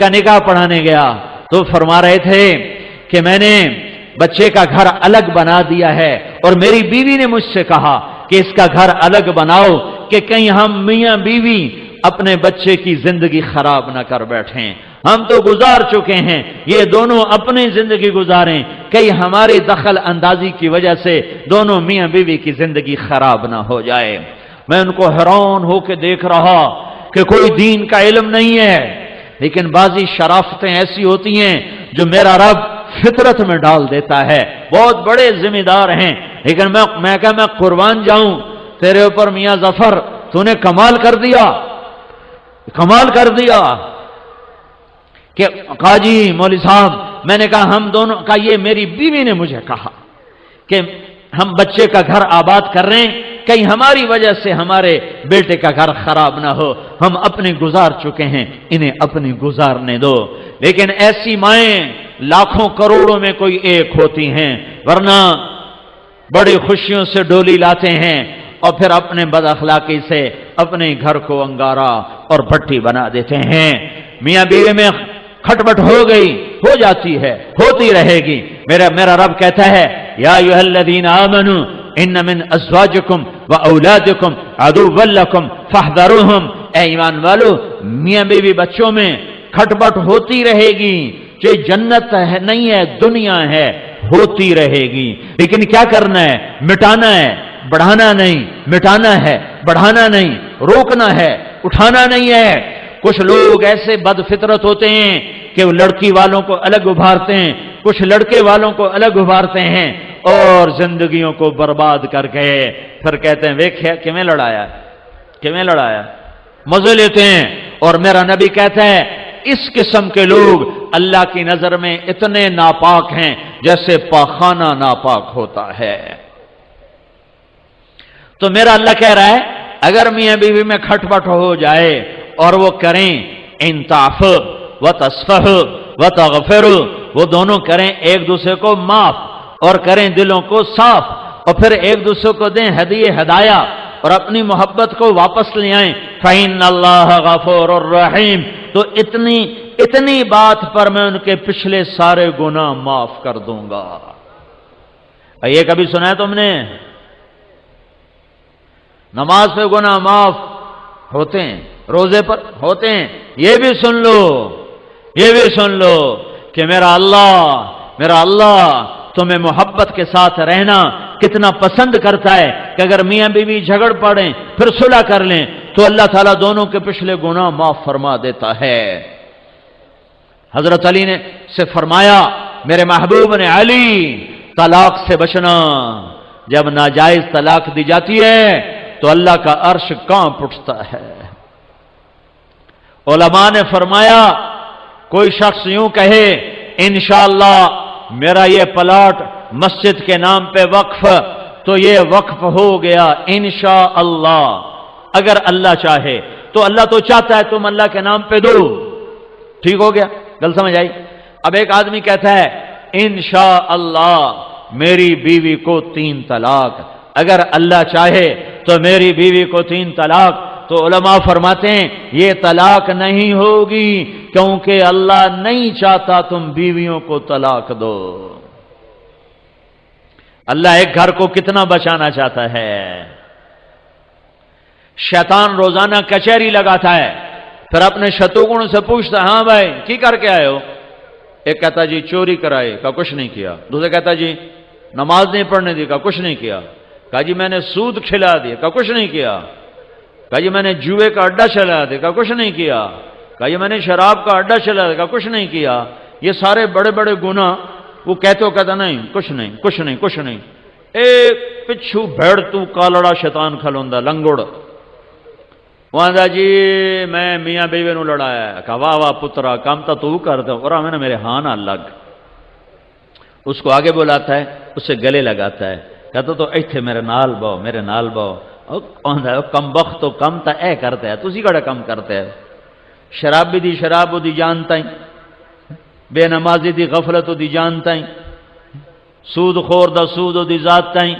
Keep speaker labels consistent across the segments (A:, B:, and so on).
A: کا نکاح پڑھانے گیا تو فرما رہے تھے کہ میں نے بچے کا گھر الگ بنا دیا ہے، اور میری بیوی نے مجھ سے کہا کہ اس کا گھر الگ بناؤ کہ کہیں ہم میاں بیوی اپنے بچے کی زندگی خراب نہ کر بیٹھیں۔ ہم تو گزار چکے ہیں، یہ دونوں اپنی زندگی گزاریں، کہیں ہماری دخل اندازی کی وجہ سے دونوں میاں بیوی کی زندگی خراب نہ ہو جائے۔ میں ان کو حیران ہو کے دیکھ رہا کہ کوئی دین کا علم نہیں ہے، لیکن بعضی شرافتیں ایسی ہوتی ہیں جو میرا رب فطرت میں ڈال دیتا ہے۔ بہت بڑے ذمہ دار ہیں، لیکن میں قربان جاؤں تیرے اوپر میاں ظفر، تو نے کمال کر دیا، کمال کر دیا کہ کہا جی مولوی صاحب، میں نے کہا ہم دونوں کا، یہ میری بیوی نے مجھے کہا کہ ہم بچے کا گھر آباد کر رہے ہیں، کہیں ہماری وجہ سے ہمارے بیٹے کا گھر خراب نہ ہو، ہم اپنے گزار چکے ہیں، انہیں اپنی گزارنے دو۔ لیکن ایسی مائیں لاکھوں کروڑوں میں کوئی ایک ہوتی ہیں، ورنہ بڑی خوشیوں سے ڈولی لاتے ہیں اور پھر اپنے بد اخلاقی سے اپنے گھر کو انگارا اور بھٹی بنا دیتے ہیں۔ میاں بیوی میں کھٹپٹ ہو گئی، ہو جاتی ہے، ہوتی رہے گی۔ میرا رب کہتا ہے یا ایھا الذین آمنوا ان من ازواجکم واولادکم عدوا لکم فاحذروہم، اے ایمان والو، میاں بیوی بچوں میں کھٹپٹ ہوتی رہے گی، جو جنت ہے نہیں ہے، دنیا ہے، ہوتی رہے گی۔ لیکن کیا کرنا ہے؟ مٹانا ہے، بڑھانا نہیں، مٹانا ہے، بڑھانا نہیں، روکنا ہے، اٹھانا نہیں ہے۔ کچھ لوگ ایسے بد فطرت ہوتے ہیں کہ وہ لڑکی والوں کو الگ ابھارتے ہیں، کچھ لڑکے والوں کو الگ ابھارتے ہیں، اور زندگیوں کو برباد کر کے پھر کہتے ہیں ویکھیا کیویں لڑایا، کیویں لڑایا، مزے لیتے ہیں۔ اور میرا نبی کہتا ہے اس قسم کے لوگ اللہ کی نظر میں اتنے ناپاک ہیں جیسے پاخانہ ناپاک ہوتا ہے۔ تو میرا اللہ کہہ رہا ہے اگر میاں بیوی میں کھٹپٹ ہو جائے اور وہ کریں ان تعفو وتصفح وتغفر، وہ دونوں کریں ایک دوسرے کو معاف اور کریں دلوں کو صاف، اور پھر ایک دوسرے کو دیں ہدیہ ہدایہ اور اپنی محبت کو واپس لے آئیں، فإن اللہ غفور الرحیم، تو اتنی بات پر میں ان کے پچھلے سارے گناہ معاف کر دوں گا۔ یہ کبھی سنا ہے تم نے؟ نماز پہ گناہ معاف ہوتے ہیں، روزے پر ہوتے ہیں، یہ بھی سن لو، یہ بھی سن لو کہ میرا اللہ تمہیں محبت کے ساتھ رہنا کتنا پسند کرتا ہے کہ اگر میاں بیوی جھگڑ پڑیں پھر صلح کر لیں تو اللہ تعالیٰ دونوں کے پچھلے گناہ معاف فرما دیتا ہے۔ حضرت علی نے سے فرمایا میرے محبوب نے علی طلاق سے بچنا، جب ناجائز طلاق دی جاتی ہے تو اللہ کا عرش کانپ اٹھتا ہے۔ علماء نے فرمایا کوئی شخص یوں کہے انشاءاللہ میرا یہ پلاٹ مسجد کے نام پہ وقف، تو یہ وقف ہو گیا انشاءاللہ، اگر اللہ چاہے تو۔ اللہ تو چاہتا ہے تم اللہ کے نام پہ دو، ٹھیک ہو گیا، گل سمجھ آئی؟ اب ایک آدمی کہتا ہے انشاءاللہ میری بیوی کو 3 طلاق، اگر اللہ چاہے تو میری بیوی کو 3 طلاق، تو علماء فرماتے ہیں یہ طلاق نہیں ہوگی کیونکہ اللہ نہیں چاہتا تم بیویوں کو طلاق دو۔ اللہ ایک گھر کو کتنا بچانا چاہتا ہے۔ شیطان روزانہ کچہری لگاتا ہے، پھر اپنے شتروگن سے پوچھتا ہے ہاں بھائی کی کر کے آئے ہو؟ ایک کہتا جی چوری کرائے، کہا کچھ نہیں کیا۔ دوسرے کہتا جی نماز نہیں پڑھنے دی، کہا کچھ نہیں کیا۔ کہا جی میں نے سود کھلا دیا، کہا کچھ نہیں کیا۔ کہا جی میں نے جوئے کا اڈا چلا دیا، کہا کچھ نہیں کیا۔ کہا جی میں نے شراب کا اڈا چلا دیا، کہا کچھ نہیں کیا۔ یہ سارے بڑے بڑے گناہ وہ کہتے ہو، کہتا نہیں کچھ نہیں کچھ نہیں کچھ نہیں۔ ایک پچھو بھیڑ تو کالڑا شیطان کھلوندا لنگڑ، وہ آندا جی میں میاں بیوی نو لڑایا۔ کہا واہ واہ پترا کام تو کر دو، اور میں نے میرے ہاں نہ لگ۔ اس کو آگے بلاتا ہے، اسے گلے لگاتا ہے، کہتا تو ایتھے میرے نال بو، میرے نال بو۔ کم بخت تو کم تا اے کرتا ہے، تسی کڑا کم کرتا ہے۔ شرابی دی شراب دی جانتا ہی، بے نمازی دی غفلت دی جانتا ہی، سود خور دا سود دی ذات تائیں،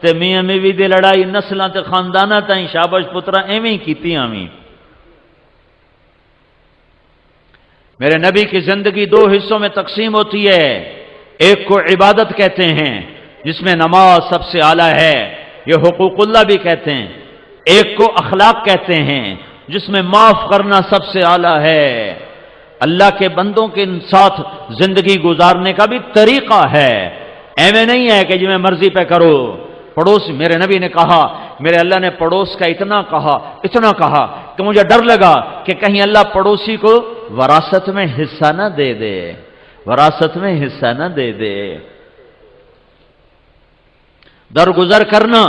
A: تے میاں بیوی دی لڑائی نسلاں تے خانداناں تائیں، شاباش پترا ایویں کیتی آویں۔ میرے نبی کی زندگی دو حصوں میں تقسیم ہوتی ہے، ایک کو عبادت کہتے ہیں جس میں نماز سب سے اعلیٰ ہے، یہ حقوق اللہ بھی کہتے ہیں، ایک کو اخلاق کہتے ہیں جس میں معاف کرنا سب سے اعلیٰ ہے، اللہ کے بندوں کے ساتھ زندگی گزارنے کا بھی طریقہ ہے، ایویں نہیں ہے کہ جو میں مرضی پہ کرو۔ پڑوس، میرے نبی نے کہا، میرے اللہ نے پڑوس کا اتنا کہا کہ مجھے ڈر لگا کہ کہیں اللہ پڑوسی کو وراثت میں حصہ نہ دے دے، وراثت میں حصہ نہ دے دے۔ درگزر کرنا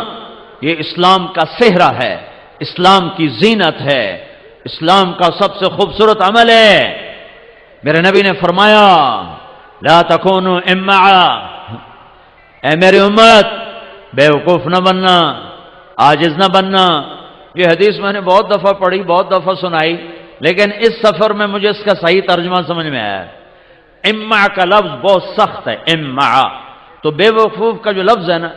A: یہ اسلام کا صحرا ہے، اسلام کی زینت ہے، اسلام کا سب سے خوبصورت عمل ہے۔ میرے نبی نے فرمایا لا تکونوا امعا، اے میری امت بیوقوف نہ بننا، عاجز نہ بننا۔ یہ حدیث میں نے بہت دفعہ پڑھی، بہت دفعہ سنائی، لیکن اس سفر میں مجھے اس کا صحیح ترجمہ سمجھ میں آیا۔ امع کا لفظ بہت سخت ہے، امع تو بے وقوف کا جو لفظ ہے نا،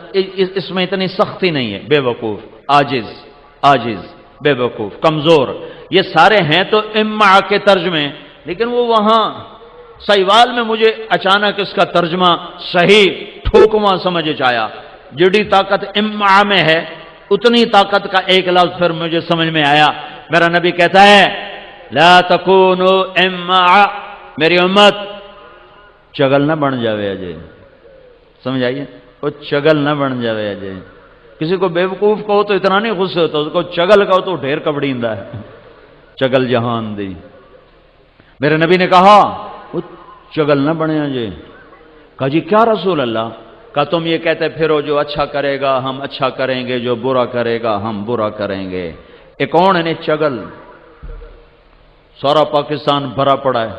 A: اس میں اتنی سختی نہیں ہے۔ بے وقوف، عاجز، بے وقوف، کمزور، یہ سارے ہیں تو امع کے ترجمے، لیکن وہ وہاں سیوال میں مجھے اچانک اس کا ترجمہ صحیح ٹھوکواں سمجھ آیا۔ جڑی طاقت امع میں ہے اتنی طاقت کا ایک لفظ پھر مجھے سمجھ میں آیا۔ میرا نبی کہتا ہے لا تکونوا امع، میری امت چگل نہ بن جاوے اجے، سمجھ آئیے، وہ چگل نہ بن جاوے اجے۔ کسی کو بیوقوف کہو تو اتنا نہیں غصے ہوتا، اس کو چگل کہو تو ڈھیر کبڑیندہ ہے، چگل جہان دی۔ میرے نبی نے کہا وہ چگل نہ بنے اجے۔ کہا جی کیا رسول اللہ؟ کہا تم یہ کہتے پھرو جو اچھا کرے گا ہم اچھا کریں گے، جو برا کرے گا ہم برا کریں گے۔ ایک کون ہے چگل؟ سارا پاکستان بھرا پڑا ہے،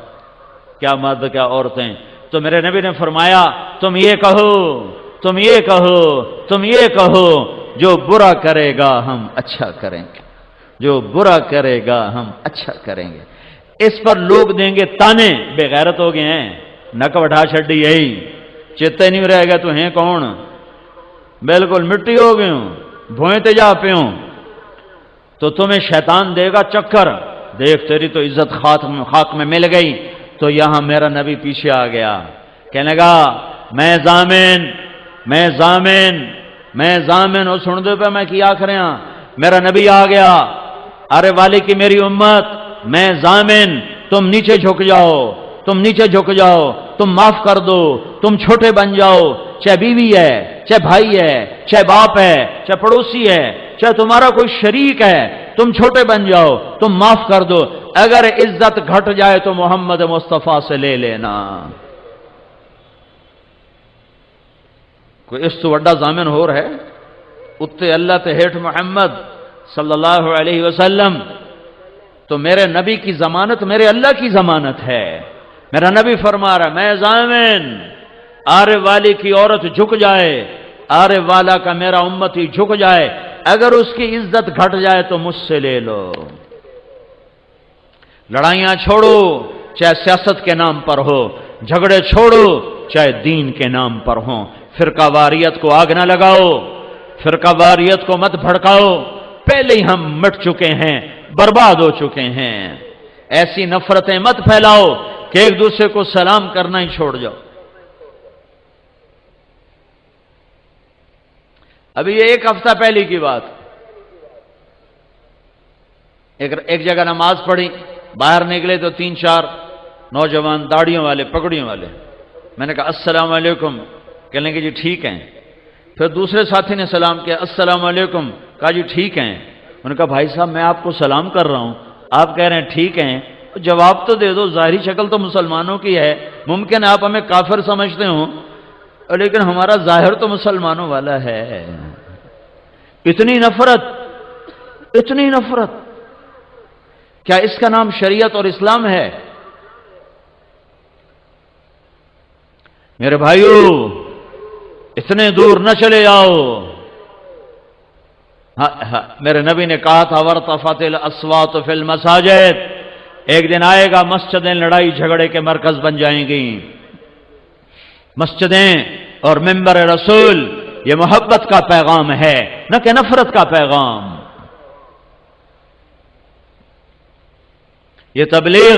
A: کیا مرد کیا عورتیں۔ تو میرے نبی نے فرمایا تم یہ کہو جو برا کرے گا ہم اچھا کریں گے، جو برا کرے گا ہم اچھا کریں گے۔ اس پر لوگ دیں گے تانے، بے غیرت ہو گئے ہیں، نک وٹھا چھڈی یہی، چیتے نہیں رہے گا تو ہیں کون، بالکل مٹی ہو گئے ہوں، بھوئیں تے جا پہ ہوں۔ تو تمہیں شیطان دے گا چکر، دیکھ تیری تو عزت خاک میں مل گئی۔ تو یہاں میرا نبی پیچھے آ گیا، کہنے لگا میں ضامن ہو، سن دو پہ میں کیا کریں۔ میرا نبی آ گیا، ارے والی کی میری امت، میں ضامن، تم نیچے جھک جاؤ، تم معاف کر دو، تم چھوٹے بن جاؤ، چاہے بیوی ہے، چاہے بھائی ہے، چاہے باپ ہے، چاہے پڑوسی ہے، چاہے تمہارا کوئی شریک ہے، تم چھوٹے بن جاؤ، تم معاف کر دو۔ اگر عزت گھٹ جائے تو محمد مصطفیٰ سے لے لینا۔ کوئی اس تو وڈا ضامن ہو رہا ہے؟ اتے اللہ تے ہیٹھ محمد صلی اللہ علیہ وسلم۔ تو میرے نبی کی ضمانت میرے اللہ کی ضمانت ہے۔ میرا نبی فرما رہا ہے میں ضامن، آرے والی کی عورت جھک جائے، آرے والا کا میرا امتی جھک جائے، اگر اس کی عزت گھٹ جائے تو مجھ سے لے لو۔ لڑائیاں چھوڑو چاہے سیاست کے نام پر ہو، جھگڑے چھوڑو چاہے دین کے نام پر ہوں، فرقہ واریت کو آگ نہ لگاؤ، فرقہ واریت کو مت بھڑکاؤ، پہلے ہی ہم مٹ چکے ہیں، برباد ہو چکے ہیں۔ ایسی نفرتیں مت پھیلاؤ کہ ایک دوسرے کو سلام کرنا ہی چھوڑ جاؤ۔ ابھی یہ ایک ہفتہ پہلے کی بات، ایک جگہ نماز پڑھی، باہر نکلے تو 3-4 نوجوان داڑھیوں والے پگڑیوں والے، میں نے کہا السلام علیکم، کہنے کہ جی ٹھیک ہیں۔ پھر دوسرے ساتھی نے سلام کیا، السلام علیکم، کہا جی ٹھیک ہیں۔ میں نے کہا بھائی صاحب میں آپ کو سلام کر رہا ہوں، آپ کہہ رہے ہیں ٹھیک ہیں، جواب تو دے دو، ظاہری شکل تو مسلمانوں کی ہے، ممکن ہے آپ ہمیں کافر سمجھتے ہوں لیکن ہمارا ظاہر تو مسلمانوں والا ہے۔ اتنی نفرت، کیا اس کا نام شریعت اور اسلام ہے؟ میرے بھائیو اتنے دور نہ چلے جاؤ۔ میرے نبی نے کہا تھا وَارْتَفَعَتِ الْأَصْوَاتُ فِي الْمَسَاجِدِ، ایک دن آئے گا مسجدیں لڑائی جھگڑے کے مرکز بن جائیں گی۔ مسجدیں اور منبر رسول یہ محبت کا پیغام ہے نہ کہ نفرت کا پیغام۔ یہ تبلیغ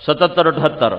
A: 77-78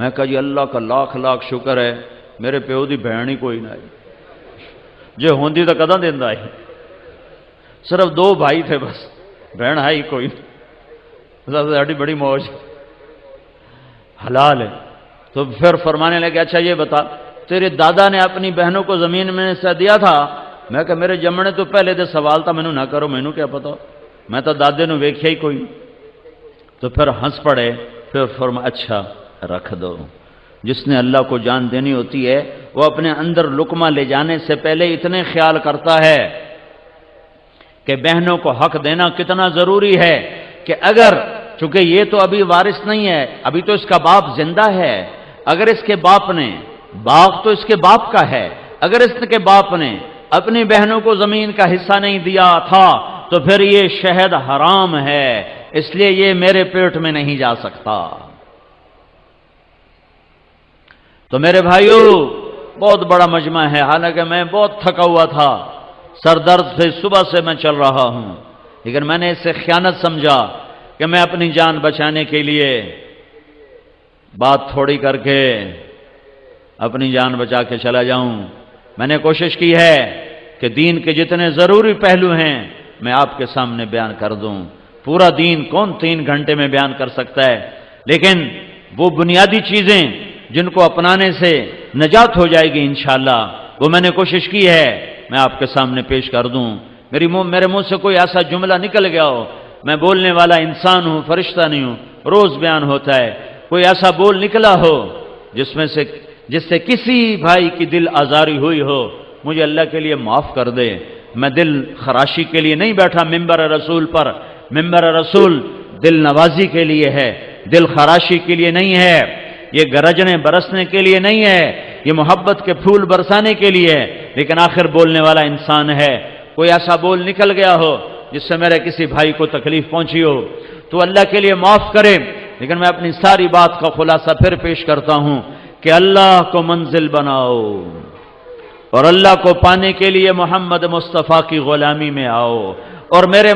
A: میں کہا جی اللہ کا لاکھ لاکھ شکر ہے میرے پیو دی بہن ہی کوئی نہ آئی، جو ہوندی تو کداں دیندا ہے، صرف 2 بھائی تھے بس، بہن ہے ہی کوئی نہیں، بڑی موج حلال ہے۔ تو پھر فرمانے لگے اچھا یہ بتا تیرے دادا نے اپنی بہنوں کو زمین میں سے دیا تھا؟ میں کہا میرے جمنے تو پہلے دے سوال تھا، مینوں نہ کرو، مینوں کیا پتا، میں تو دادے نو ویکھیا ہی کوئی نہیں۔ تو پھر ہنس پڑے، پھر فرمایا اچھا رکھ دو۔ جس نے اللہ کو جان دینی ہوتی ہے وہ اپنے اندر لقمہ لے جانے سے پہلے اتنے خیال کرتا ہے کہ بہنوں کو حق دینا کتنا ضروری ہے، کہ اگر چونکہ یہ تو ابھی وارث نہیں ہے، ابھی تو اس کا باپ زندہ ہے، اگر اس کے باپ نے، باغ تو اس کے باپ کا ہے، اگر اس کے باپ نے اپنی بہنوں کو زمین کا حصہ نہیں دیا تھا تو پھر یہ شہد حرام ہے، اس لیے یہ میرے پیٹ میں نہیں جا سکتا۔ تو میرے بھائیو بہت بڑا مجمع ہے، حالانکہ میں بہت تھکا ہوا تھا، سر درد سے صبح سے میں چل رہا ہوں، لیکن میں نے اس سے خیانت سمجھا کہ میں اپنی جان بچانے کے لیے بات تھوڑی کر کے اپنی جان بچا کے چلا جاؤں۔ میں نے کوشش کی ہے کہ دین کے جتنے ضروری پہلو ہیں میں آپ کے سامنے بیان کر دوں۔ پورا دین کون 3 گھنٹے میں بیان کر سکتا ہے، لیکن وہ بنیادی چیزیں جن کو اپنانے سے نجات ہو جائے گی انشاءاللہ، وہ میں نے کوشش کی ہے میں آپ کے سامنے پیش کر دوں۔ میرے منہ سے کوئی ایسا جملہ نکل گیا ہو، میں بولنے والا انسان ہوں، فرشتہ نہیں ہوں، روز بیان ہوتا ہے، کوئی ایسا بول نکلا ہو جس سے کسی بھائی کی دل آزاری ہوئی ہو، مجھے اللہ کے لیے معاف کر دے۔ میں دل خراشی کے لیے نہیں بیٹھا ممبر رسول پر، ممبر رسول دل نوازی کے لیے ہے، دل خراشی کے لیے نہیں ہے، یہ گرجنے برسنے کے لیے نہیں ہے، یہ محبت کے پھول برسانے کے لیے ہے، لیکن آخر بولنے والا انسان ہے۔ کوئی ایسا بول نکل گیا ہو جس سے میرے کسی بھائی کو تکلیف پہنچی ہو تو اللہ کے لیے معاف کرے، لیکن میں اپنی ساری بات کا خلاصہ پھر پیش کرتا ہوں کہ اللہ کو منزل بناؤ اور اللہ کو پانے کے لیے محمد مصطفیٰ کی غلامی میں آؤ، اور میرے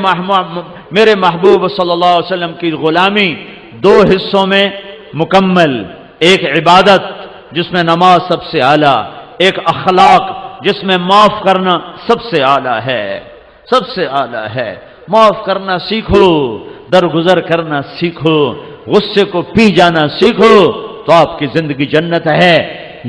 A: محبوب صلی اللہ علیہ وسلم کی غلامی 2 حصوں میں مکمل، ایک عبادت جس میں نماز سب سے اعلیٰ، ایک اخلاق جس میں معاف کرنا سب سے اعلیٰ ہے، سب سے اعلیٰ ہے۔ معاف کرنا سیکھو، درگزر کرنا سیکھو، غصے کو پی جانا سیکھو تو آپ کی زندگی جنت ہے۔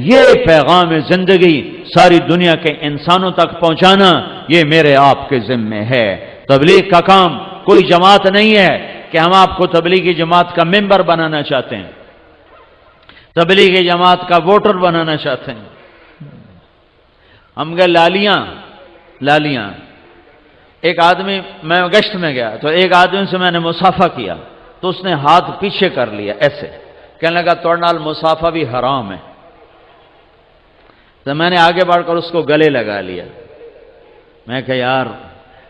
A: یہ پیغام زندگی ساری دنیا کے انسانوں تک پہنچانا یہ میرے آپ کے ذمے ہے۔ تبلیغ کا کام کوئی جماعت نہیں ہے کہ ہم آپ کو تبلیغی جماعت کا ممبر بنانا چاہتے ہیں، تبلیغی جماعت کا ووٹر بنانا چاہتے ہیں۔ ہم گئے لالیاں، ایک آدمی، میں گشت میں گیا تو ایک آدمی سے میں نے مصافحہ کیا تو اس نے ہاتھ پیچھے کر لیا ایسے، کہنے لگا توڑ نال مصافحہ بھی حرام ہے۔ تو میں نے آگے بڑھ کر اس کو گلے لگا لیا۔ میں کہا یار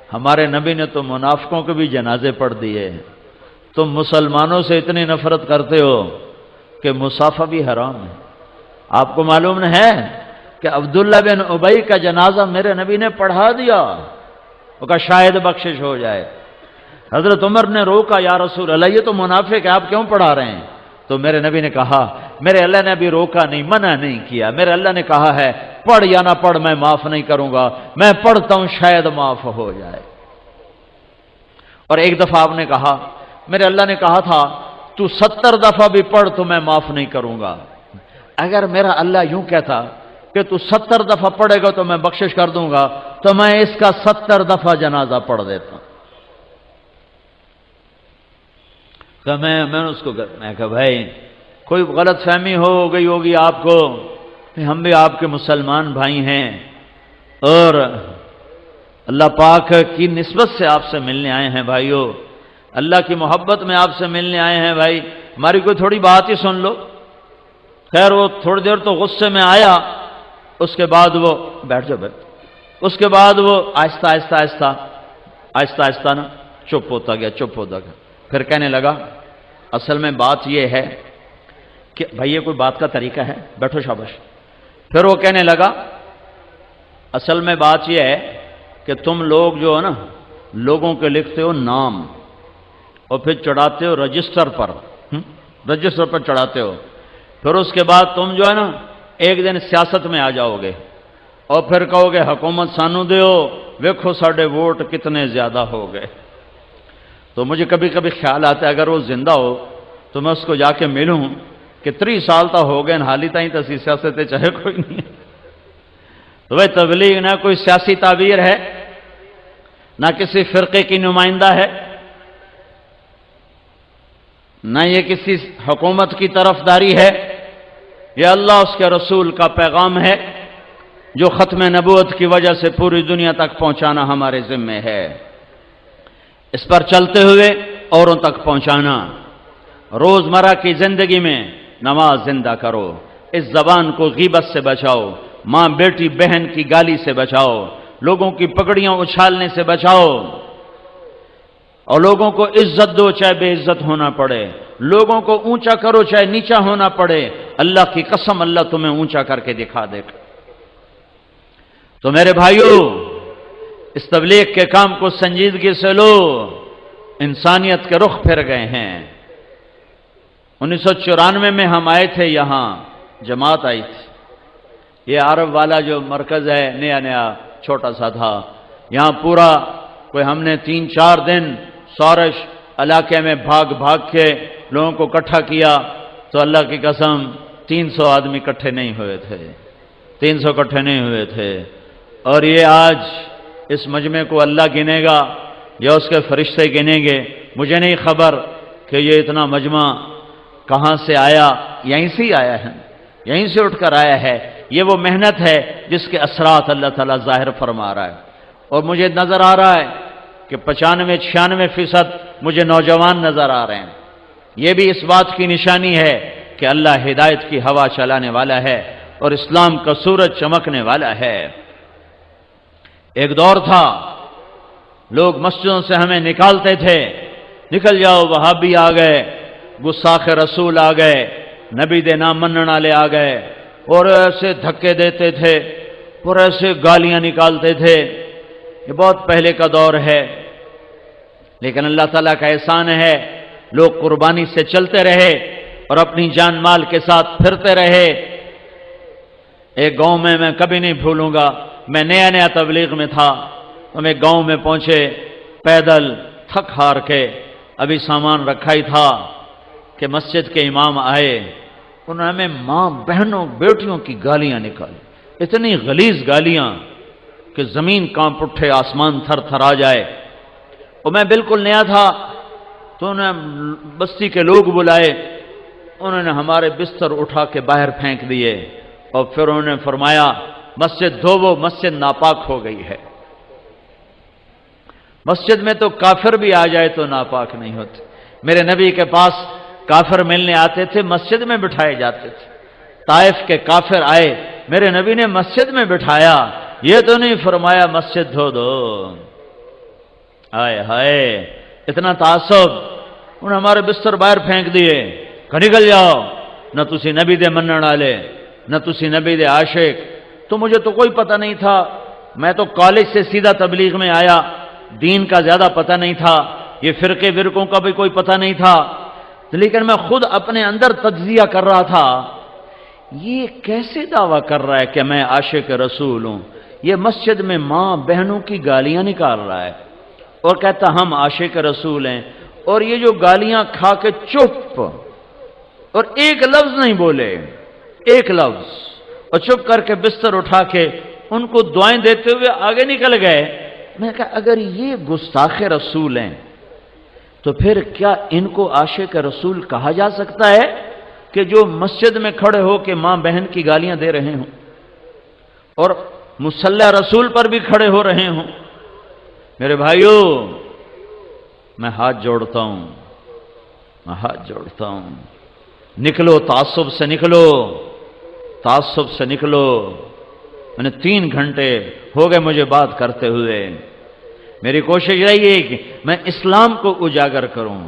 A: ہمارے نبی نے تو منافقوں کے بھی جنازے پڑھ دیے، تم مسلمانوں سے اتنی نفرت کرتے ہو کہ مصافحہ بھی حرام ہے۔ آپ کو معلوم ہے کہ عبداللہ بن ابی کا جنازہ میرے نبی نے پڑھا دیا، وہ کہا شاید بخشش ہو جائے۔ حضرت عمر نے روکا، یا رسول اللہ یہ تو منافق ہے، آپ کیوں پڑھا رہے ہیں؟ تو میرے نبی نے کہا میرے اللہ نے ابھی روکا نہیں، منع نہیں کیا، میرے اللہ نے کہا ہے پڑھ یا نہ پڑھ میں معاف نہیں کروں گا، میں پڑھتا ہوں شاید معاف ہو جائے۔ اور ایک دفعہ آپ نے کہا میرے اللہ نے کہا تھا تو 70 دفعہ بھی پڑھ تو میں معاف نہیں کروں گا۔ اگر میرا اللہ یوں کہتا کہ تو 70 دفعہ پڑھے گا تو میں بخشش کر دوں گا تو میں اس کا 70 دفعہ جنازہ پڑھ دیتا ہوں۔ تو میں اس کو میں کہا بھائی کوئی غلط فہمی ہو گئی ہوگی آپ کو، ہم بھی آپ کے مسلمان بھائی ہیں اور اللہ پاک کی نسبت سے آپ سے ملنے آئے ہیں بھائیو، اللہ کی محبت میں آپ سے ملنے آئے ہیں بھائی، ہماری کوئی تھوڑی بات ہی سن لو۔ خیر وہ تھوڑی دیر تو غصے میں آیا، اس کے بعد وہ بیٹھ جاؤ اس کے بعد وہ آہستہ نا چپ ہوتا گیا۔ پھر کہنے لگا اصل میں بات یہ ہے کہ بھائی یہ کوئی بات کا طریقہ ہے، بیٹھو شاباش۔ پھر وہ کہنے لگا اصل میں بات یہ ہے کہ تم لوگ جو ہے نا لوگوں کے لکھتے ہو نام اور پھر چڑھاتے ہو رجسٹر پر چڑھاتے ہو، پھر اس کے بعد تم جو ہے نا ایک دن سیاست میں آ جاؤ گے اور پھر کہو گے حکومت سانو دیو، ویکھو ساڈے ووٹ کتنے زیادہ ہو گئے۔ تو مجھے کبھی کبھی خیال آتا ہے اگر وہ زندہ ہو تو میں اس کو جا کے ملوں کہ 30 سال تا ہو گئے حالی تائیں تسی سیاست چاہے کوئی نہیں۔ تو وہ تبلیغ نہ کوئی سیاسی تعبیر ہے، نہ کسی فرقے کی نمائندہ ہے، نہ یہ کسی حکومت کی طرفداری ہے، یہ اللہ اس کے رسول کا پیغام ہے جو ختم نبوت کی وجہ سے پوری دنیا تک پہنچانا ہمارے ذمے ہے۔ اس پر چلتے ہوئے اوروں تک پہنچانا۔ روزمرہ کی زندگی میں نماز زندہ کرو، اس زبان کو غیبت سے بچاؤ، ماں بیٹی بہن کی گالی سے بچاؤ، لوگوں کی پگڑیاں اچھالنے سے بچاؤ، اور لوگوں کو عزت دو چاہے بے عزت ہونا پڑے، لوگوں کو اونچا کرو چاہے نیچا ہونا پڑے۔ اللہ کی قسم اللہ تمہیں اونچا کر کے دکھا دے گا۔ تو میرے بھائیوں، اس تبلیغ کے کام کو سنجیدگی سے لو، انسانیت کے رخ پھر گئے ہیں۔ 1994 میں ہم آئے تھے، یہاں جماعت آئی تھی، یہ عرب والا جو مرکز ہے نیا نیا چھوٹا سا تھا، یہاں پورا کوئی ہم نے 3-4 دن سورش علاقے میں بھاگ بھاگ کے لوگوں کو اکٹھا کیا، تو اللہ کی قسم 300 آدمی اکٹھے نہیں ہوئے تھے، 300 اکٹھے نہیں ہوئے تھے۔ اور یہ آج اس مجمع کو اللہ گنے گا یا اس کے فرشتے گنیں گے، مجھے نہیں خبر کہ یہ اتنا مجمع کہاں سے آیا، یہیں سے ہی آیا ہے، یہیں سے اٹھ کر آیا ہے۔ یہ وہ محنت ہے جس کے اثرات اللہ تعالیٰ ظاہر فرما رہا ہے، اور مجھے نظر آ رہا ہے کہ 95-96% مجھے نوجوان نظر آ رہے ہیں۔ یہ بھی اس بات کی نشانی ہے کہ اللہ ہدایت کی ہوا چلانے والا ہے اور اسلام کا سورج چمکنے والا ہے۔ ایک دور تھا لوگ مسجدوں سے ہمیں نکالتے تھے، نکل جاؤ وہابی آ گئے، گستاخ رسول آ گئے، نبی دے نام منن والے آ گئے، اور ایسے دھکے دیتے تھے اور ایسے گالیاں نکالتے تھے۔ یہ بہت پہلے کا دور ہے، لیکن اللہ تعالیٰ کا احسان ہے لوگ قربانی سے چلتے رہے اور اپنی جان مال کے ساتھ پھرتے رہے۔ ایک گاؤں میں میں کبھی نہیں بھولوں گا، میں نیا نیا تبلیغ میں تھا، ہم ایک گاؤں میں پہنچے پیدل تھک ہار کے، ابھی سامان رکھا ہی تھا کہ مسجد کے امام آئے، انہوں نے ہمیں ماں بہنوں بیٹیوں کی گالیاں نکالی، اتنی غلیظ گالیاں کہ زمین کانپ اٹھے، آسمان تھر تھر آ جائے۔ اور میں بالکل نیا تھا تو انہوں نے بستی کے لوگ بلائے، انہوں نے ہمارے بستر اٹھا کے باہر پھینک دیے، اور پھر انہوں نے فرمایا مسجد دھوو، مسجد ناپاک ہو گئی ہے۔ مسجد میں تو کافر بھی آ جائے تو ناپاک نہیں ہوتے۔ میرے نبی کے پاس کافر ملنے آتے تھے، مسجد میں بٹھائے جاتے تھے۔ طائف کے کافر آئے، میرے نبی نے مسجد میں بٹھایا، یہ تو نہیں فرمایا مسجد دھو دو۔ ہائے ہائے، اتنا تعصب، انہوں نے ہمارے بستر باہر پھینک دیے کہ نکل جاؤ، نہ تسی نبی دے منن والے، نہ تسی نبی دے عاشق۔ تو مجھے تو کوئی پتہ نہیں تھا، میں تو کالج سے سیدھا تبلیغ میں آیا، دین کا زیادہ پتہ نہیں تھا، یہ فرقے ورقوں کا بھی کوئی پتہ نہیں تھا، لیکن میں خود اپنے اندر تجزیہ کر رہا تھا، یہ کیسے دعویٰ کر رہا ہے کہ میں عاشق رسول ہوں؟ یہ مسجد میں ماں بہنوں کی گالیاں نکال رہا ہے اور کہتا ہم عاشق رسول ہیں، اور یہ جو گالیاں کھا کے چپ، اور ایک لفظ نہیں بولے، ایک لفظ، اور چپ کر کے بستر اٹھا کے ان کو دعائیں دیتے ہوئے آگے نکل گئے۔ میں کہا اگر یہ گستاخ رسول ہیں تو پھر کیا ان کو عاشق رسول کہا جا سکتا ہے کہ جو مسجد میں کھڑے ہو کے ماں بہن کی گالیاں دے رہے ہوں اور مصلی رسول پر بھی کھڑے ہو رہے ہوں؟ میرے بھائیوں، میں ہاتھ جوڑتا ہوں، میں ہاتھ جوڑتا ہوں، نکلو تعصب سے، نکلو تعصب سے نکلو۔ میں نے 3 گھنٹے ہو گئے مجھے بات کرتے ہوئے، میری کوشش رہی ہے کہ میں اسلام کو اجاگر کروں۔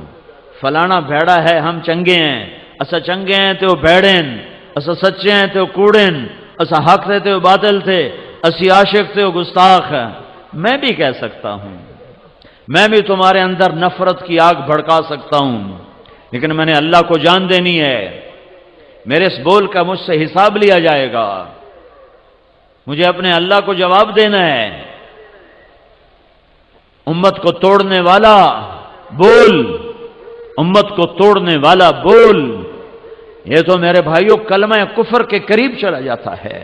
A: فلانا بھیڑا ہے، ہم چنگے ہیں، اسا چنگے ہیں تو بھیڑن، اسا سچے ہیں تو کوڑن، اسا حق تھے تو باطل تھے، اسی عاشق تھے تو گستاخ ہے۔ میں بھی کہہ سکتا ہوں، میں بھی تمہارے اندر نفرت کی آگ بھڑکا سکتا ہوں، لیکن میں نے اللہ کو جان دینی ہے۔ میرے اس بول کا مجھ سے حساب لیا جائے گا، مجھے اپنے اللہ کو جواب دینا ہے۔ امت کو توڑنے والا بول، امت کو توڑنے والا بول، یہ تو میرے بھائیوں کلمہ کفر کے قریب چلا جاتا ہے۔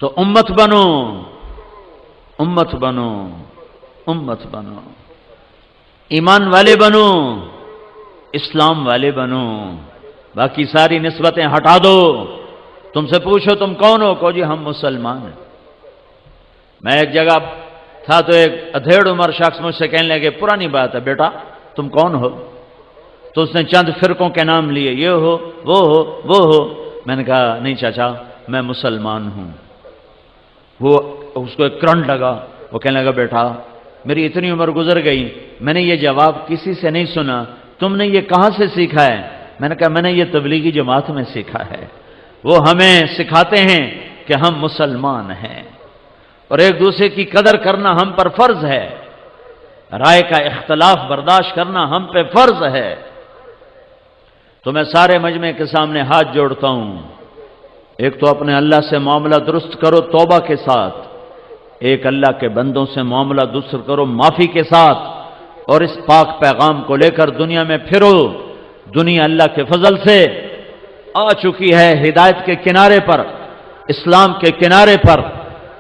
A: تو امت بنو، امت بنو، امت بنو، ایمان والے بنو، اسلام والے بنو، باقی ساری نسبتیں ہٹا دو۔ تم سے پوچھو تم کون ہو، کہو جی ہم مسلمان ہیں۔ میں ایک جگہ تھا تو ایک ادھیڑ عمر شخص مجھ سے کہنے لگے پرانی بات ہے بیٹا تم کون ہو؟ تو اس نے چند فرقوں کے نام لیے، یہ ہو وہ ہو وہ ہو۔ میں نے کہا نہیں چاچا میں مسلمان ہوں۔ وہ اس کو ایک کرنٹ لگا، وہ کہنے لگا بیٹا میری اتنی عمر گزر گئی میں نے یہ جواب کسی سے نہیں سنا، تم نے یہ کہاں سے سیکھا ہے؟ میں نے کہا میں نے یہ تبلیغی جماعت میں سیکھا ہے۔ وہ ہمیں سکھاتے ہیں کہ ہم مسلمان ہیں اور ایک دوسرے کی قدر کرنا ہم پر فرض ہے، رائے کا اختلاف برداشت کرنا ہم پہ فرض ہے۔ تو میں سارے مجمع کے سامنے ہاتھ جوڑتا ہوں، ایک تو اپنے اللہ سے معاملہ درست کرو توبہ کے ساتھ، ایک اللہ کے بندوں سے معاملہ درست کرو معافی کے ساتھ، اور اس پاک پیغام کو لے کر دنیا میں پھرو۔ دنیا اللہ کے فضل سے آ چکی ہے ہدایت کے کنارے پر، اسلام کے کنارے پر،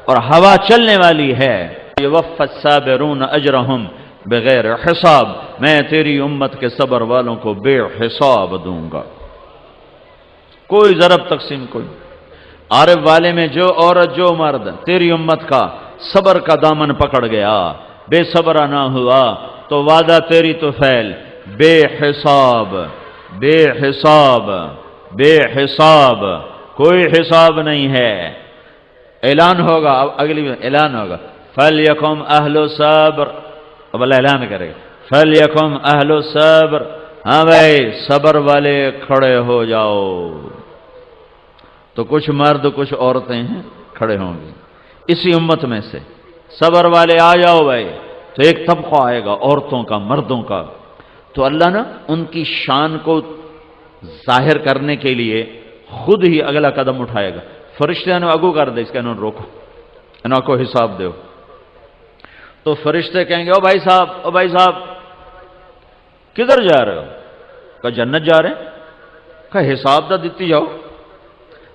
A: اور ہوا چلنے والی ہے۔ یوفی الصابرون اجرہم بغیر حساب، میں تیری امت کے صبر والوں کو بے حساب دوں گا۔ کوئی ضرب تقسیم کوئی، عارف والے میں جو عورت جو مرد تیری امت کا صبر کا دامن پکڑ گیا، بے صبرا نہ ہوا تو وعدہ تیری تو فیل، بے حساب، بے حساب، بے حساب، کوئی حساب نہیں ہے۔ اعلان ہوگا، اب اگلی اعلان ہوگا، فَلْيَكُمْ أَهْلُ صَبْرٍ، اب اللہ اعلان کرے گا فَلْيَكُمْ أَهْلُ صَبْرٍ، ہاں بھائی صبر والے کھڑے ہو جاؤ۔ تو کچھ مرد کچھ عورتیں ہیں کھڑے ہوں گی اسی امت میں سے، صبر والے آ جاؤ بھائی۔ تو ایک طبقہ آئے گا عورتوں کا مردوں کا، تو اللہ نا ان کی شان کو ظاہر کرنے کے لیے خود ہی اگلا قدم اٹھائے گا۔ فرشتے نے اگو کر دے اس کا، انہوں نے روکو، انہوں کو حساب دو۔ تو فرشتے کہیں گے او بھائی صاحب، او بھائی صاحب کدھر جا رہے ہو؟ کہا جنت جا رہے ہیں۔ کہا حساب دا دیتی جاؤ۔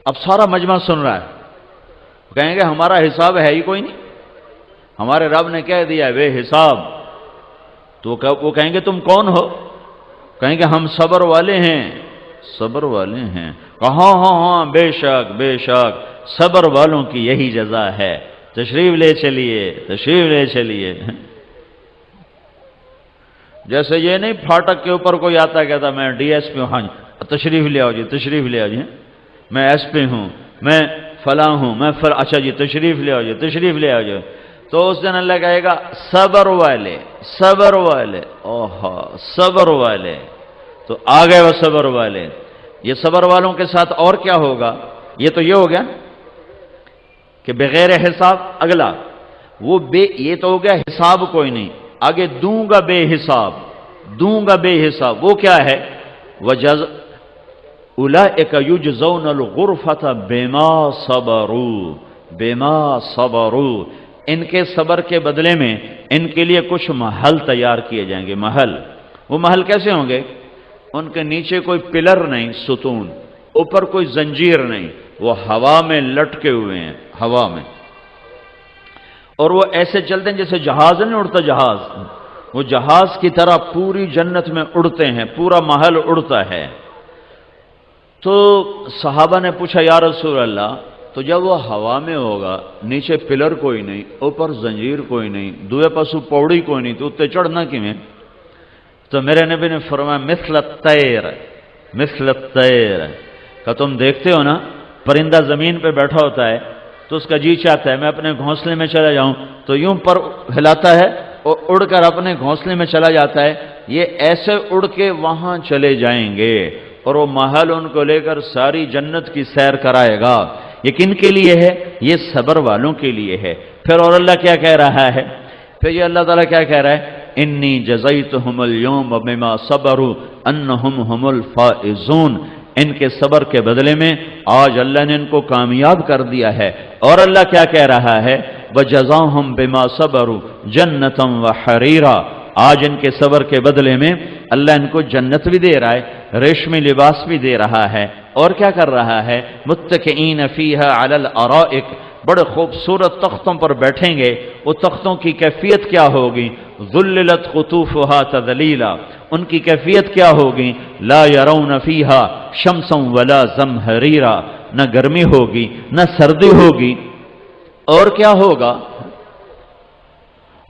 A: اب سارا مجمع سن رہا ہے، کہیں گے ہمارا حساب ہے ہی کوئی نہیں، ہمارے رب نے کہہ دیا ہے بے حساب۔ تو وہ کہیں گے تم کون ہو؟ کہیں گے ہم صبر والے ہیں، صبر والے ہیں۔ کہا ہاں ہاں بے شک بے شک، صبر والوں کی یہی جزا ہے، تشریف لے چلیے تشریف لے چلیے۔ جیسے یہ نہیں پھاٹک کے اوپر کوئی آتا کہتا میں ڈی ایس پی ہوں، ہاں تشریف لے آؤ جی تشریف لے آؤ جی، میں ایس پی ہوں، میں فلاں ہوں، میں اچھا جی تشریف لے آؤ جی تشریف لے آؤ جی۔ تو اس دن اللہ کہے گا صبر والے، صبر والے، اوہا صبر والے۔ تو آ گئے وہ صبر والے۔ یہ صبر والوں کے ساتھ اور کیا ہوگا؟ یہ تو یہ ہو گیا کہ بغیر حساب، اگلا وہ یہ تو ہو گیا حساب کوئی نہیں، آگے دوں گا بے حساب، دوں گا بے حساب۔ وہ کیا ہے؟ اولئک یجزون الغرفۃ بما صبروا، بما صبروا، ان کے صبر کے بدلے میں ان کے لیے کچھ محل تیار کیے جائیں گے۔ محل، وہ محل کیسے ہوں گے؟ ان کے نیچے کوئی پلر نہیں، ستون، اوپر کوئی زنجیر نہیں، وہ ہوا میں لٹکے ہوئے ہیں، ہوا میں، اور وہ ایسے چلتے ہیں جیسے جہاز نہیں اڑتا، جہاز، وہ جہاز کی طرح پوری جنت میں اڑتے ہیں، پورا محل اڑتا ہے۔ تو صحابہ نے پوچھا یا رسول اللہ تو جب وہ ہوا میں ہوگا، نیچے پلر کوئی نہیں، اوپر زنجیر کوئی نہیں، دوے پاسو پوڑی کوئی نہیں، تو اتنے چڑھنا کیویں؟ تو میرے نبی نے فرمایا مثل الطیر، مثل الطیر، کہ تم دیکھتے ہو نا پرندہ زمین پہ بیٹھا ہوتا ہے تو اس کا جی چاہتا ہے میں اپنے گھونسلے میں چلا جاؤں، تو یوں پر ہلاتا ہے اور اڑ کر اپنے گھونسلے میں چلا جاتا ہے۔ یہ ایسے اڑ کے وہاں چلے جائیں گے اور وہ محل ان کو لے کر ساری جنت کی سیر کرائے گا۔ یہ کن کے لیے ہے؟ یہ صبر والوں کے لیے ہے۔ پھر اور اللہ کیا کہہ رہا ہے؟ پھر یہ اللہ تعالیٰ کیا کہہ رہا ہے؟ انی جزیتہم اليوم بما صبروا انہم هم الفائزون، ان کے صبر کے بدلے میں آج اللہ نے ان کو کامیاب کر دیا ہے۔ اور اللہ کیا کہہ رہا ہے؟ وَجَزَاهُمْ بِمَا صَبَرُوا جَنَّةً وَحَرِيرًا، آج ان کے صبر کے بدلے میں اللہ ان کو جنت بھی دے رہا ہے، ریشمی لباس بھی دے رہا ہے، اور کیا کر رہا ہے؟ متکئین فیہا علی الارائک، بڑے خوبصورت تختوں پر بیٹھیں گے۔ وہ تختوں کی کیفیت کیا ہوگی؟ ذللت قطوفها تذلیلا، ان کی کیفیت کیا ہوگی؟ لا یرون فیہا شمسا ولا زمہریرا، نہ گرمی ہوگی نہ سردی ہوگی، اور کیا ہوگا؟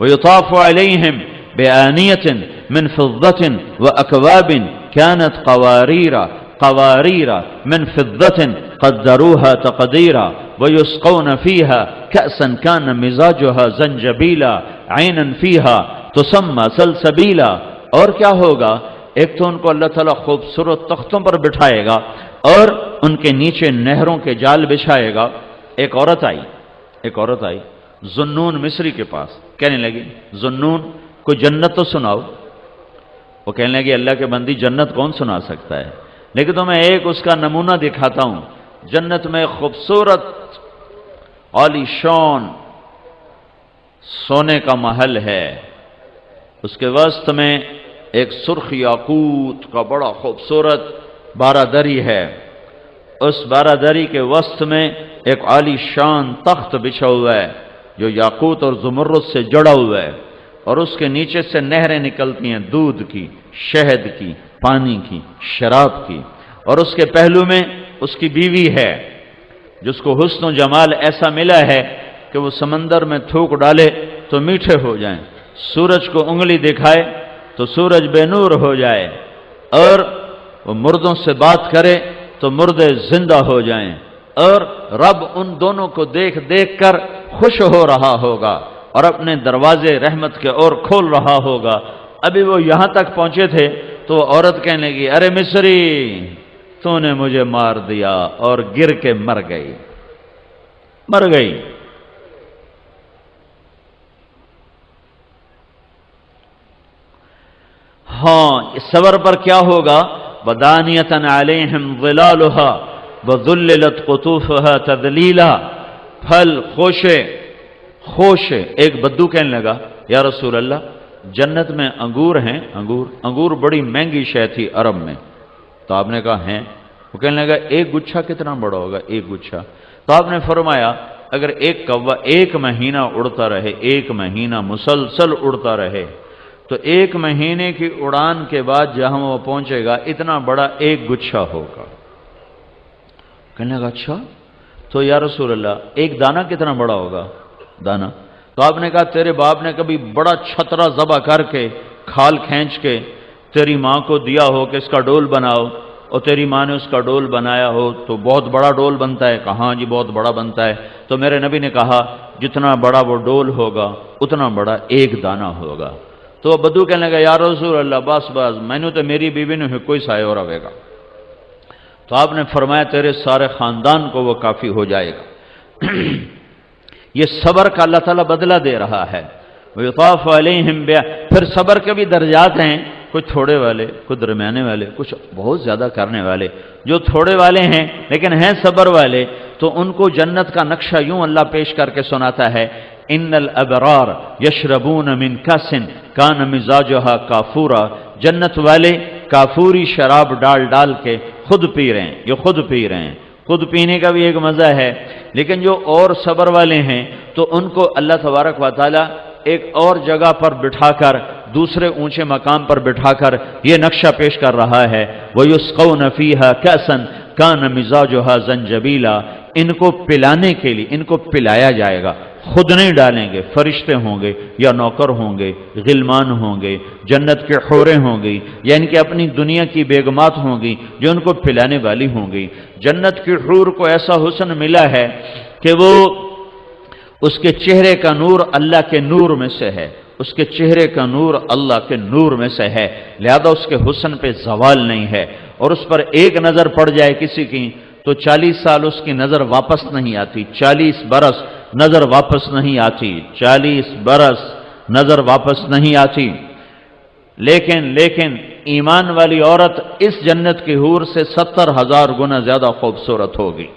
A: ویطاف علیہم بآنیۃ من فضة وأكواب كانت قوارير من فضة قدروها تقديرا ويسقون فيها كأسا كان مزاجها زنجبيلا عينا فيها تسمى سلسبيلا۔ اور کیا ہوگا؟ ایک تو ان کو اللہ تعالیٰ خوبصورت تختوں پر بٹھائے گا اور ان کے نیچے نہروں کے جال بچھائے گا۔ ایک عورت آئی ذنون مصری کے پاس، کہنے لگی ذنون کوئی جنت تو سناؤ۔ وہ کہنے لگی اللہ کے بندی جنت کون سنا سکتا ہے، لیکن تو میں ایک اس کا نمونہ دکھاتا ہوں۔ جنت میں خوبصورت عالی شان سونے کا محل ہے، اس کے وسط میں ایک سرخ یاقوت کا بڑا خوبصورت بارادری ہے، اس بارادری کے وسط میں ایک عالی شان تخت بچھا ہوا ہے جو یاقوت اور زمرد سے جڑا ہوا ہے، اور اس کے نیچے سے نہریں نکلتی ہیں دودھ کی، شہد کی، پانی کی، شراب کی، اور اس کے پہلو میں اس کی بیوی ہے جس کو حسن و جمال ایسا ملا ہے کہ وہ سمندر میں تھوک ڈالے تو میٹھے ہو جائیں، سورج کو انگلی دکھائے تو سورج بے نور ہو جائے، اور وہ مردوں سے بات کرے تو مردے زندہ ہو جائیں، اور رب ان دونوں کو دیکھ دیکھ کر خوش ہو رہا ہوگا اور اپنے دروازے رحمت کے اور کھول رہا ہوگا۔ ابھی وہ یہاں تک پہنچے تھے تو عورت کہنے لگی ارے مصری تو نے مجھے مار دیا، اور گر کے مر گئی۔ ہاں، اس صبر پر کیا ہوگا؟ وَدَانِيَةً عَلَيْهِمْ ظِلَالُهَا وَذُلِّلَتْ قُطُوفُهَا تَذْلِيلًا، پھل خوش۔ ایک بدو کہنے لگا یا رسول اللہ جنت میں انگور ہیں، انگور بڑی مہنگی شے تھی عرب میں، تو آپ نے کہا ہیں؟ وہ کہنے لگا ایک گچھا کتنا بڑا ہوگا؟ ایک گچھا۔ تو آپ نے فرمایا اگر ایک کوا 1 مہینہ اڑتا رہے، 1 مہینہ مسلسل اڑتا رہے، تو 1 مہینے کی اڑان کے بعد جہاں وہ پہنچے گا اتنا بڑا ایک گچھا ہوگا۔ کہنے لگا اچھا، تو یا رسول اللہ ایک دانہ کتنا بڑا ہوگا؟ دانہ؟ تو آپ نے کہا تیرے باپ نے کبھی بڑا چھترا ذبح کر کے کھال کھینچ کے تیری ماں کو دیا ہو کہ اس کا ڈول بناؤ، اور تیری ماں نے اس کا ڈول بنایا ہو تو بہت بڑا ڈول بنتا ہے؟ کہا ہاں جی بہت بڑا بنتا ہے۔ تو میرے نبی نے کہا جتنا بڑا وہ ڈول ہوگا اتنا بڑا ایک دانہ ہوگا۔ تو بدو کہنے لگا یا رسول اللہ بس میں نے تو میری بیوی نے کوئی سائے اور آئے گا۔ تو آپ نے فرمایا تیرے سارے خاندان کو وہ کافی ہو جائے گا۔ یہ صبر کا اللہ تعالیٰ بدلہ دے رہا ہے۔ وَيُطَافُ عَلَيْهِمْ پھر صبر کے بھی درجات ہیں، کچھ تھوڑے والے، کچھ درمیانے والے، کچھ بہت زیادہ کرنے والے۔ جو تھوڑے والے ہیں لیکن ہیں صبر والے، تو ان کو جنت کا نقشہ یوں اللہ پیش کر کے سناتا ہے ان الابرار یشربون من کاس کان مزاجها کافورا، جنت والے کافوری شراب ڈال کے خود پی رہے ہیں، یہ خود پی رہے ہیں۔ خود پینے کا بھی ایک مزہ ہے، لیکن جو اور صبر والے ہیں تو ان کو اللہ تبارک و تعالی ایک اور جگہ پر بٹھا کر، دوسرے اونچے مقام پر بٹھا کر یہ نقشہ پیش کر رہا ہے وَيُسْقَوْنَ فِيهَا كَأْسًا كَانَ مِزَاجُهَا زَنْجَبِيلًا، ان کو پلانے کے لیے ان کو پلایا جائے گا، خود نہیں ڈالیں گے، فرشتے ہوں گے یا نوکر ہوں گے، غلمان ہوں گے، جنت کے حوریں ہوں گی، یا ان کی اپنی دنیا کی بیگمات ہوں گی جو ان کو پلانے والی ہوں گی۔ جنت کی حور کو ایسا حسن ملا ہے کہ وہ اس کے چہرے کا نور اللہ کے نور میں سے ہے، اس کے چہرے کا نور اللہ کے نور میں سے ہے، لہذا اس کے حسن پہ زوال نہیں ہے، اور اس پر ایک نظر پڑ جائے کسی کی تو 40 سال اس کی نظر واپس نہیں آتی، 40 برس نظر واپس نہیں آتی، 40 برس نظر واپس نہیں آتی۔ لیکن ایمان والی عورت اس جنت کی حور سے 70,000 گنا زیادہ خوبصورت ہوگی۔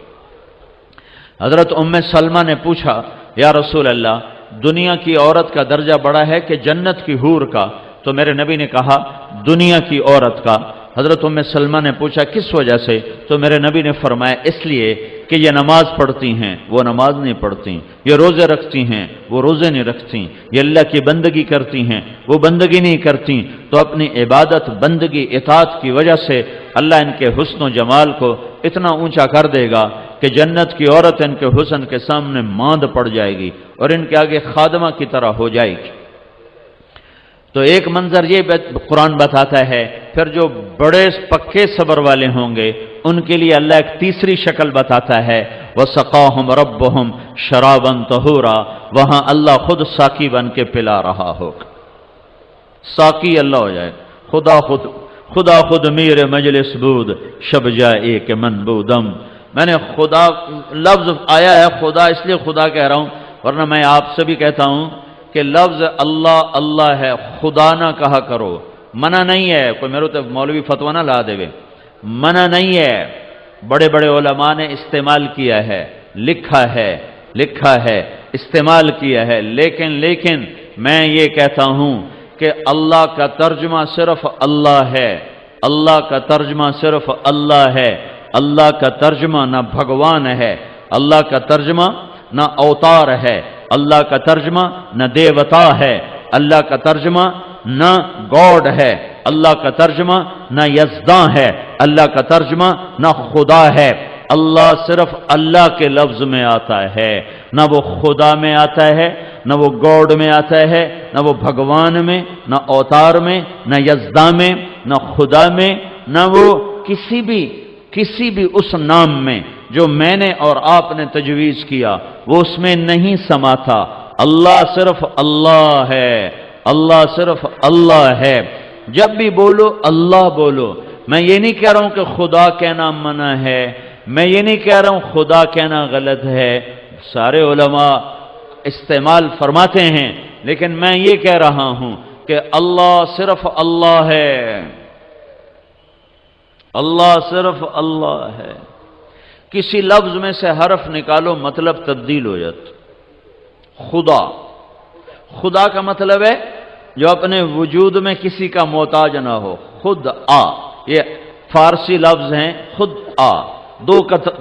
A: حضرت ام سلمہ نے پوچھا یا رسول اللہ دنیا کی عورت کا درجہ بڑا ہے کہ جنت کی حور کا؟ تو میرے نبی نے کہا دنیا کی عورت کا۔ حضرت ام سلمہ نے پوچھا کس وجہ سے؟ تو میرے نبی نے فرمایا اس لیے کہ یہ نماز پڑھتی ہیں وہ نماز نہیں پڑھتی، یہ روزے رکھتی ہیں وہ روزے نہیں رکھتی، یہ اللہ کی بندگی کرتی ہیں وہ بندگی نہیں کرتی، تو اپنی عبادت بندگی اطاعت کی وجہ سے اللہ ان کے حسن و جمال کو اتنا اونچا کر دے گا کہ جنت کی عورت ان کے حسن کے سامنے ماند پڑ جائے گی اور ان کے آگے خادمہ کی طرح ہو جائے گی۔ تو ایک منظر یہ قرآن بتاتا ہے۔ پھر جو بڑے پکے صبر والے ہوں گے ان کے لیے اللہ ایک تیسری شکل بتاتا ہے، وَسَقَاهُمْ رَبُّهُمْ شَرَابًا طَهُورًا، وہاں اللہ خود ساقی بن کے پلا رہا ہوگا۔ ساقی اللہ ہو جائے، خدا خود میرے مجلس بود، شب جائے کہ من بودم۔ میں نے خدا لفظ آیا ہے خدا اس لیے خدا کہہ رہا ہوں، ورنہ میں آپ سے بھی کہتا ہوں کہ لفظ اللہ اللہ ہے، خدا نہ کہا کرو۔ منع نہیں ہے، کوئی میرے تو مولوی فتویٰ نہ لا دے، منع نہیں ہے، بڑے بڑے علماء نے استعمال کیا ہے، لکھا ہے استعمال کیا ہے، لیکن میں یہ کہتا ہوں کہ اللہ کا ترجمہ صرف اللہ ہے، اللہ کا ترجمہ صرف اللہ ہے، اللہ کا ترجمہ نہ بھگوان ہے، اللہ کا ترجمہ نہ اوتار ہے، اللہ کا ترجمہ نہ دیوتا ہے، اللہ کا ترجمہ نہ گاڈ ہے، اللہ کا ترجمہ نہ یزداں ہے، اللہ کا ترجمہ نہ خدا ہے۔ اللہ صرف اللہ کے لفظ میں آتا ہے، نہ وہ خدا میں آتا ہے، نہ وہ گاڈ میں آتا ہے، نہ وہ بھگوان میں، نہ اوتار میں، نہ یزداں میں، نہ خدا میں، نہ وہ کسی بھی اس نام میں جو میں نے اور آپ نے تجویز کیا وہ اس میں نہیں سماتا۔ اللہ صرف اللہ ہے، اللہ صرف اللہ ہے۔ جب بھی بولو اللہ بولو۔ میں یہ نہیں کہہ رہا ہوں کہ خدا کہنا منع ہے، میں یہ نہیں کہہ رہا ہوں خدا کہنا غلط ہے، سارے علماء استعمال فرماتے ہیں، لیکن میں یہ کہہ رہا ہوں کہ اللہ صرف اللہ ہے، اللہ صرف اللہ ہے۔ کسی لفظ میں سے حرف نکالو مطلب تبدیل ہو جاتا۔ خدا کا مطلب ہے جو اپنے وجود میں کسی کا محتاج نہ ہو، خود آ، یہ فارسی لفظ ہیں، خود آ،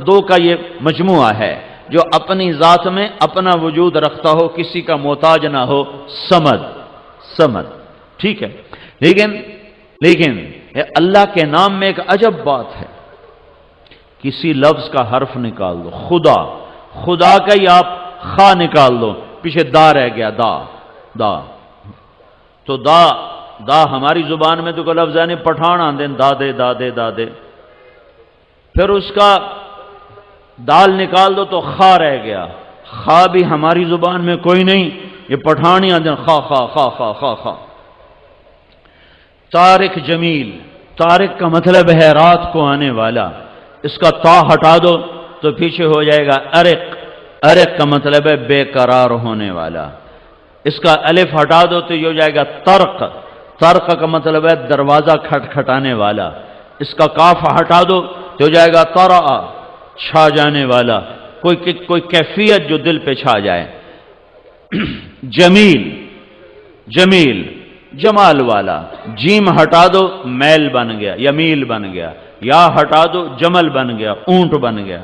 A: دو کا یہ مجموعہ ہے، جو اپنی ذات میں اپنا وجود رکھتا ہو، کسی کا محتاج نہ ہو، سمد، ٹھیک ہے۔ لیکن اللہ کے نام میں ایک عجب بات ہے، کسی لفظ کا حرف نکال دو، خدا کا ہی آپ خا نکال دو، پیچھے دا رہ گیا، دا تو دا ہماری زبان میں تو کوئی لفظ ہے نہیں، پٹھان آندے دادے، پھر اس کا دال نکال دو تو خا رہ گیا، خا بھی ہماری زبان میں کوئی نہیں، یہ پٹھانی آندے خا۔ طارق جمیل، طارق کا مطلب ہے رات کو آنے والا، اس کا تا ہٹا دو تو پیچھے ہو جائے گا ارق کا مطلب ہے بے قرار ہونے والا، اس کا الف ہٹا دو تو یہ ہو جائے گا طرق کا مطلب ہے دروازہ کھٹکھٹانے والا، اس کا کاف ہٹا دو تو ہو جائے گا طرع، چھا جانے والا، کوئی کیفیت جو دل پہ چھا جائے۔ جمیل جمال والا، جیم ہٹا دو میل بن گیا، یمیل بن گیا، یا ہٹا دو جمل بن گیا، اونٹ بن گیا۔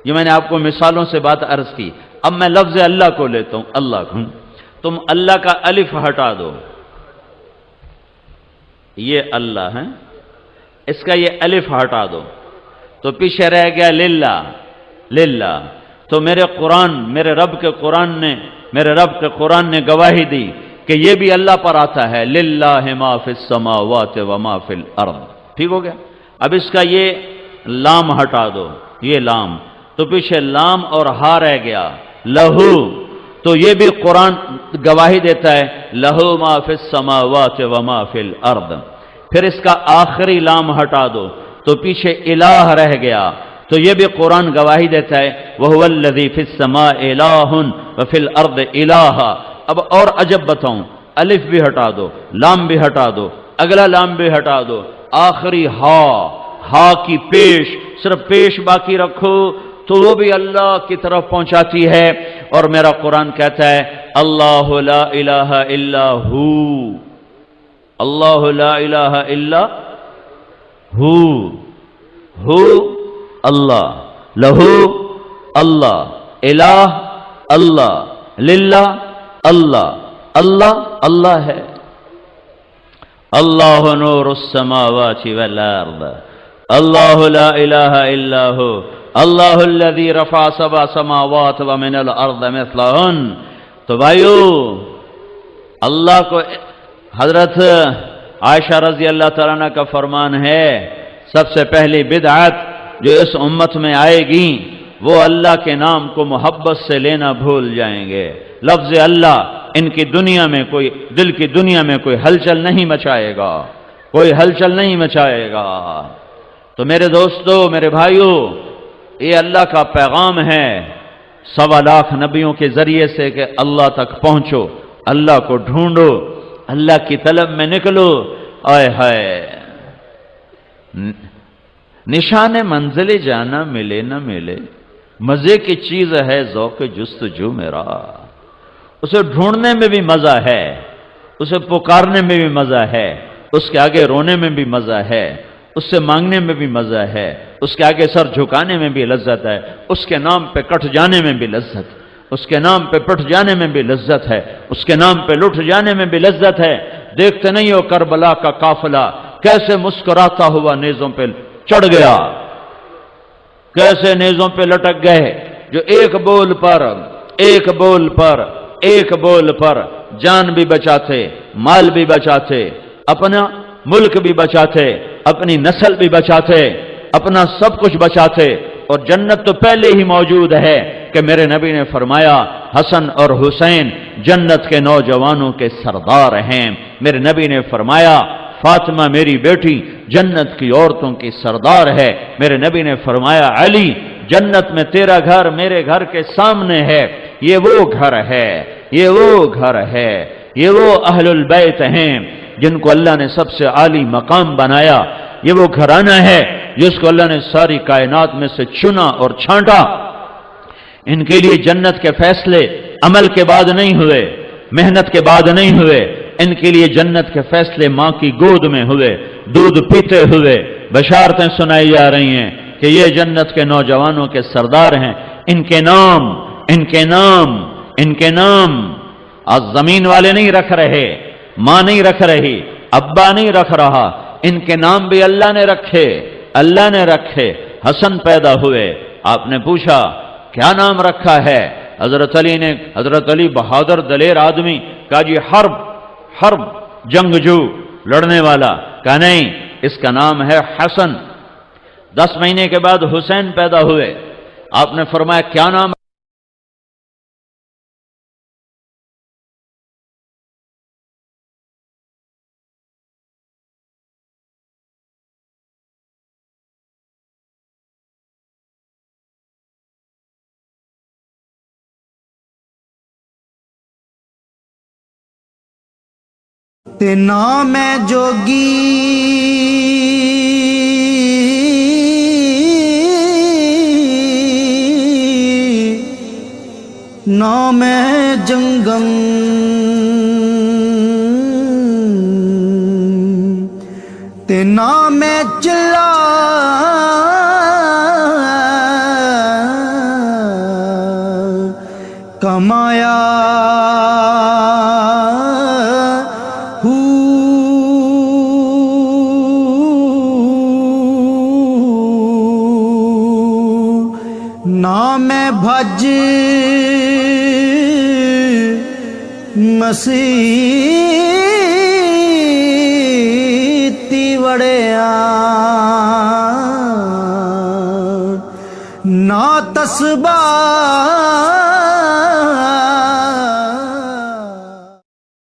A: یہ میں نے آپ کو مثالوں سے بات عرض کی۔ اب میں لفظ اللہ کو لیتا ہوں، اللہ کو، تم اللہ کا الف ہٹا دو، یہ اللہ ہے، اس کا یہ الف ہٹا دو تو پیچھے رہ گیا للہ۔ تو میرے رب کے قرآن نے گواہی دی کہ یہ بھی اللہ پر آتا ہے، للہ ما فی السماوات و ما فی الارض، ٹھیک ہو گیا۔ اب اس کا یہ لام ہٹا دو، یہ لام تو پیچھے لام اور ہا رہ گیا، لہو، تو یہ بھی قرآن گواہی دیتا ہے، لہو ما فی السماوات و ما فی الارض۔ پھر اس کا آخری لام ہٹا دو تو پیچھے الہ رہ گیا، تو یہ بھی قرآن گواہی دیتا ہے، وَهُوَ الَّذِي فِي السَّمَاءِ إِلَٰهٌ وَفِي الْأَرْضِ إِلَٰهٌ۔ اب اور عجب بتاؤں، الف بھی ہٹا دو، لام بھی ہٹا دو، اگلا لام بھی ہٹا دو، آخری ہا کی پیش، صرف پیش باقی رکھو تو وہ بھی اللہ کی طرف پہنچاتی ہے۔ اور میرا قرآن کہتا ہے اللہ لا الہ الا ہو، اللہ لا الہ الا ہو اللہ، لہو اللہ، الہ اللہ، للہ اللہ، اللہ اللہ ہے۔ اللہ نور السماوات والارض اللہ لا الہ الا ہو اللہ الذی رفع سبع سماوات ومن الارض مثلہن۔ تو بھائیو اللہ کو، حضرت عائشہ رضی اللہ تعالیٰ عنہ کا فرمان ہے سب سے پہلی بدعت جو اس امت میں آئے گی وہ اللہ کے نام کو محبت سے لینا بھول جائیں گے۔ لفظ اللہ ان کی دنیا میں کوئی، دل کی دنیا میں کوئی ہلچل نہیں مچائے گا، کوئی ہلچل نہیں مچائے گا۔ تو میرے دوستو، میرے بھائیو، یہ اللہ کا پیغام ہے 1.25 نبیوں کے ذریعے سے کہ اللہ تک پہنچو، اللہ کو ڈھونڈو، اللہ کی طلب میں نکلو۔ آئے ہائے، نشان منزل جانا ملے نہ ملے، مزے کی چیز ہے ذوق جستجو میرا۔ اسے ڈھونڈنے میں بھی مزہ ہے، اسے پکارنے میں بھی مزہ ہے، اس کے آگے رونے میں بھی مزہ ہے، اس سے مانگنے میں بھی مزہ ہے، اس کے آگے سر جھکانے میں بھی لذت ہے، اس کے نام پہ کٹ جانے میں بھی لذت، اس کے نام پہ پٹ جانے میں بھی لذت ہے، اس کے نام پہ لٹ جانے میں بھی لذت ہے۔ دیکھتے نہیں ہو کربلا کا قافلہ کیسے مسکراتا ہوا نیزوں پہ چڑھ گیا، کیسے نیزوں پہ لٹک گئے، جو ایک بول پر جان بھی بچاتے، مال بھی بچاتے، اپنا ملک بھی بچاتے، اپنی نسل بھی بچاتے، اپنا سب کچھ بچاتے۔ اور جنت تو پہلے ہی موجود ہے کہ میرے نبی نے فرمایا حسن اور حسین جنت کے نوجوانوں کے سردار ہیں۔ میرے نبی نے فرمایا فاطمہ میری بیٹی جنت کی عورتوں کی سردار ہے۔ میرے نبی نے فرمایا علی جنت میں تیرا گھر میرے گھر کے سامنے ہے، یہ وہ گھر ہے، یہ وہ گھر ہے، یہ وہ اہل البیت ہیں جن کو اللہ نے سب سے عالی مقام بنایا، یہ وہ گھرانہ ہے جس کو اللہ نے ساری کائنات میں سے چنا اور چھانٹا۔ ان کے لیے جنت کے فیصلے عمل کے بعد نہیں ہوئے، محنت کے بعد نہیں ہوئے، ان کے لیے جنت کے فیصلے ماں کی گود میں ہوئے، دودھ پیتے ہوئے بشارتیں سنائی جا رہی ہیں کہ یہ جنت کے نوجوانوں کے سردار ہیں۔ ان کے نام آج زمین والے نہیں رکھ رہے، ماں نہیں رکھ رہی، ابا نہیں رکھ رہا، ان کے نام بھی اللہ نے رکھے، اللہ نے رکھے۔ حسن پیدا ہوئے، آپ نے پوچھا کیا نام رکھا ہے؟ حضرت علی بہادر دلیر آدمی، کہا جی حرب جنگجو لڑنے والا، کہا نہیں اس کا نام ہے حسن۔ 10 مہینے کے بعد حسین پیدا ہوئے، آپ نے فرمایا کیا نام؟
B: تے نام ہے جوگی نام ہے جنگم تے نام ہے چلا کمایا نام بھج مسیتی وڑیا نا تسبیح